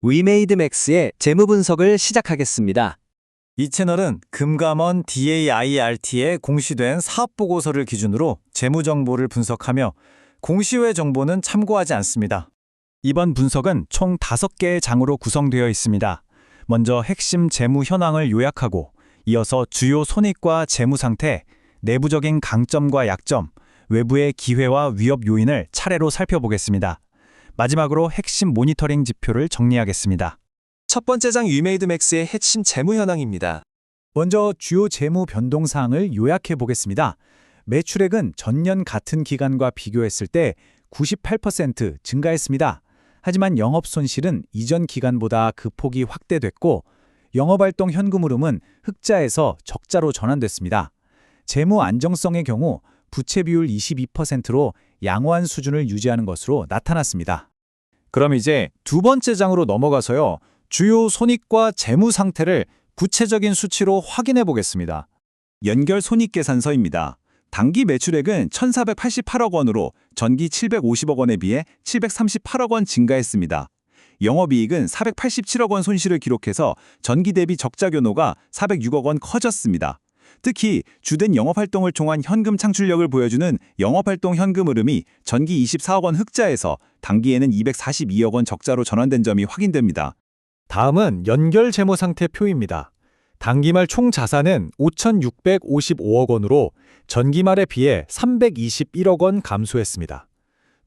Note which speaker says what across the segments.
Speaker 1: 위메이드맥스의 재무 분석을 시작하겠습니다.
Speaker 2: 이 채널은 금감원 DAIRT에 공시된 사업보고서를 기준으로 재무 정보를 분석하며 공시외 정보는 참고하지 않습니다. 이번 분석은 총 5개의 장으로 구성되어 있습니다. 먼저 핵심 재무 현황을 요약하고 이어서 주요 손익과 재무 상태, 내부적인 강점과 약점, 외부의 기회와 위협 요인을 차례로 살펴보겠습니다. 마지막으로 핵심 모니터링 지표를 정리하겠습니다.
Speaker 1: 첫 번째 장 위메이드맥스의 핵심 재무 현황입니다.
Speaker 2: 먼저 주요 재무 변동 사항을 요약해 보겠습니다. 매출액은 전년 같은 기간과 비교했을 때 98% 증가했습니다. 하지만 영업 손실은 이전 기간보다 그 폭이 확대됐고 영업활동 현금 흐름은 흑자에서 적자로 전환됐습니다. 재무 안정성의 경우 부채 비율 22%로 양호한 수준을 유지하는 것으로 나타났습니다. 그럼 이제 두 번째 장으로 넘어가서요. 주요 손익과 재무 상태를 구체적인 수치로 확인해 보겠습니다. 연결 손익계산서입니다. 당기 매출액은 1,488억 원으로 전기 750억 원에 비해 738억 원 증가했습니다. 영업이익은 487억 원 손실을 기록해서 전기 대비 적자 규모가 406억 원 커졌습니다. 특히 주된 영업활동을 통한 현금 창출력을 보여주는 영업활동 현금 흐름이 전기 24억 원 흑자에서 당기에는 242억 원 적자로 전환된 점이 확인됩니다. 다음은 연결 재무 상태표입니다. 당기말 총 자산은 5,655억 원으로 전기말에 비해 321억 원 감소했습니다.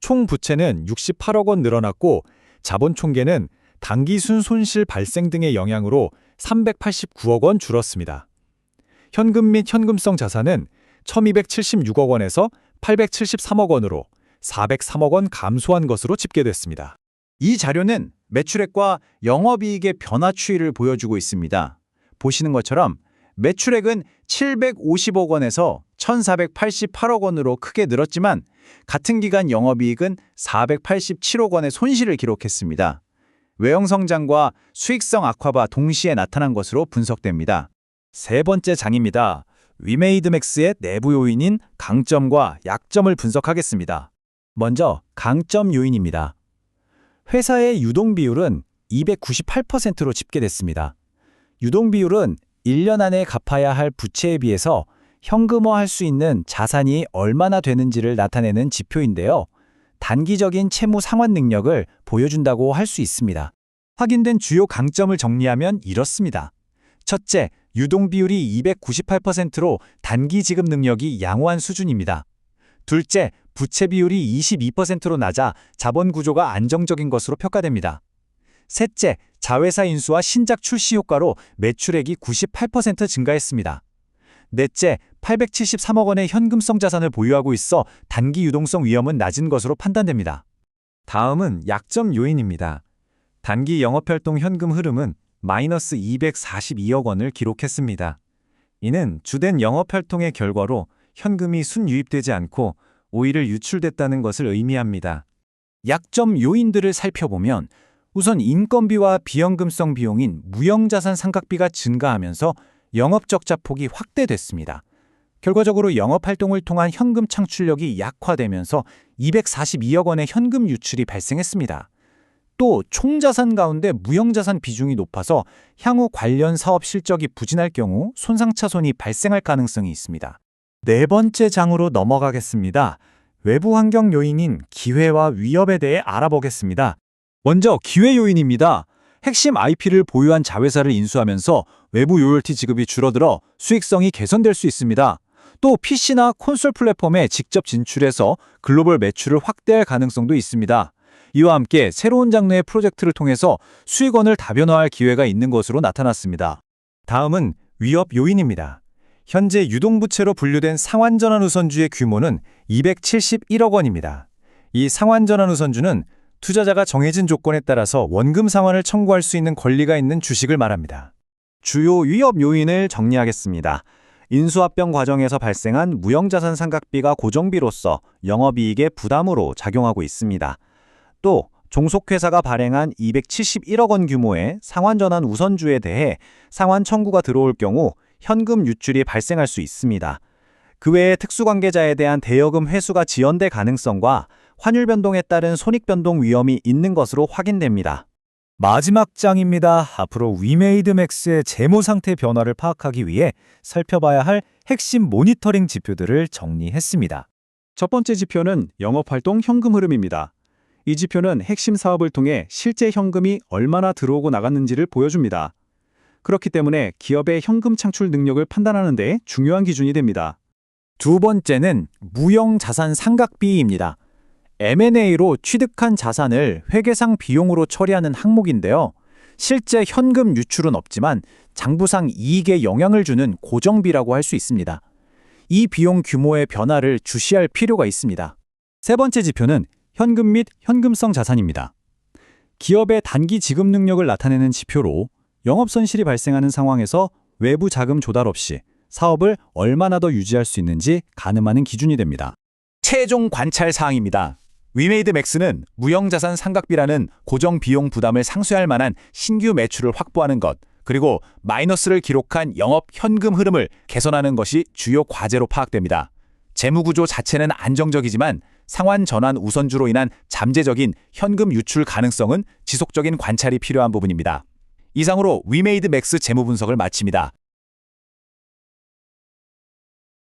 Speaker 2: 총 부채는 68억 원 늘어났고 자본 총계는 당기 순손실 발생 등의 영향으로 389억 원 줄었습니다. 현금 및 현금성 자산은 1,276억 원에서 873억 원으로 403억 원 감소한 것으로 집계됐습니다. 이 자료는 매출액과 영업이익의 변화 추이를 보여주고 있습니다. 보시는 것처럼 매출액은 750억 원에서 1,488억 원으로 크게 늘었지만 같은 기간 영업이익은 487억 원의 손실을 기록했습니다. 외형 성장과 수익성 악화가 동시에 나타난 것으로 분석됩니다. 세 번째 장입니다. 위메이드맥스의 내부 요인인 강점과 약점을 분석하겠습니다. 먼저 강점 요인입니다. 회사의 유동 비율은 298%로 집계됐습니다. 유동 비율은 1년 안에 갚아야 할 부채에 비해서 현금화할 수 있는 자산이 얼마나 되는지를 나타내는 지표인데요. 단기적인 채무 상환 능력을 보여준다고 할 수 있습니다. 확인된 주요 강점을 정리하면 이렇습니다. 첫째, 유동 비율이 298%로 단기 지급 능력이 양호한 수준입니다. 둘째, 부채 비율이 22%로 낮아 자본 구조가 안정적인 것으로 평가됩니다. 셋째, 자회사 인수와 신작 출시 효과로 매출액이 98% 증가했습니다. 넷째, 873억 원의 현금성 자산을 보유하고 있어 단기 유동성 위험은 낮은 것으로 판단됩니다. 다음은 약점 요인입니다. 단기 영업활동 현금 흐름은 마이너스 242억 원을 기록했습니다. 이는 주된 영업활동의 결과로 현금이 순유입되지 않고 오히려 유출됐다는 것을 의미합니다. 약점 요인들을 살펴보면 우선 인건비와 비현금성 비용인 무형자산 상각비가 증가하면서 영업적자 폭이 확대됐습니다. 결과적으로 영업활동을 통한 현금 창출력이 약화되면서 242억 원의 현금 유출이 발생했습니다. 또 총자산 가운데 무형자산 비중이 높아서 향후 관련 사업 실적이 부진할 경우 손상차손이 발생할 가능성이 있습니다. 네 번째 장으로 넘어가겠습니다. 외부 환경 요인인 기회와 위협에 대해 알아보겠습니다. 먼저 기회 요인입니다. 핵심 IP를 보유한 자회사를 인수하면서 외부 로열티 지급이 줄어들어 수익성이 개선될 수 있습니다. 또 PC나 콘솔 플랫폼에 직접 진출해서 글로벌 매출을 확대할 가능성도 있습니다. 이와 함께 새로운 장르의 프로젝트를 통해서 수익원을 다변화할 기회가 있는 것으로 나타났습니다. 다음은 위협 요인입니다. 현재 유동부채로 분류된 상환전환 우선주의 규모는 271억 원입니다. 이 상환전환 우선주는 투자자가 정해진 조건에 따라서 원금 상환을 청구할 수 있는 권리가 있는 주식을 말합니다. 주요 위협 요인을 정리하겠습니다. 인수합병 과정에서 발생한 무형자산 상각비가 고정비로서 영업이익의 부담으로 작용하고 있습니다. 또 종속회사가 발행한 271억 원 규모의 상환전환 우선주에 대해 상환 청구가 들어올 경우 현금 유출이 발생할 수 있습니다. 그 외에 특수관계자에 대한 대여금 회수가 지연될 가능성과 환율 변동에 따른 손익 변동 위험이 있는 것으로 확인됩니다. 마지막 장입니다. 앞으로 위메이드 맥스의 재무 상태 변화를 파악하기 위해 살펴봐야 할 핵심 모니터링 지표들을 정리했습니다.
Speaker 3: 첫 번째 지표는 영업활동 현금 흐름입니다. 이 지표는 핵심 사업을 통해 실제 현금이 얼마나 들어오고 나갔는지를 보여줍니다. 그렇기 때문에 기업의 현금 창출 능력을 판단하는 데 중요한 기준이 됩니다.
Speaker 2: 두 번째는 무형자산 상각비입니다. M&A로 취득한 자산을 회계상 비용으로 처리하는 항목인데요. 실제 현금 유출은 없지만 장부상 이익에 영향을 주는 고정비라고 할 수 있습니다. 이 비용 규모의 변화를 주시할 필요가 있습니다. 세 번째 지표는 현금 및 현금성 자산입니다. 기업의 단기 지급 능력을 나타내는 지표로 영업손실이 발생하는 상황에서 외부 자금 조달 없이 사업을 얼마나 더 유지할 수 있는지 가늠하는 기준이 됩니다. 최종 관찰 사항입니다. 위메이드 맥스는 무형자산 상각비라는 고정 비용 부담을 상쇄할 만한 신규 매출을 확보하는 것, 그리고 마이너스를 기록한 영업 현금 흐름을 개선하는 것이 주요 과제로 파악됩니다. 재무구조 자체는 안정적이지만 상환 전환 우선주로 인한 잠재적인 현금 유출 가능성은 지속적인 관찰이 필요한 부분입니다. 이상으로 위메이드 맥스 재무 분석을 마칩니다.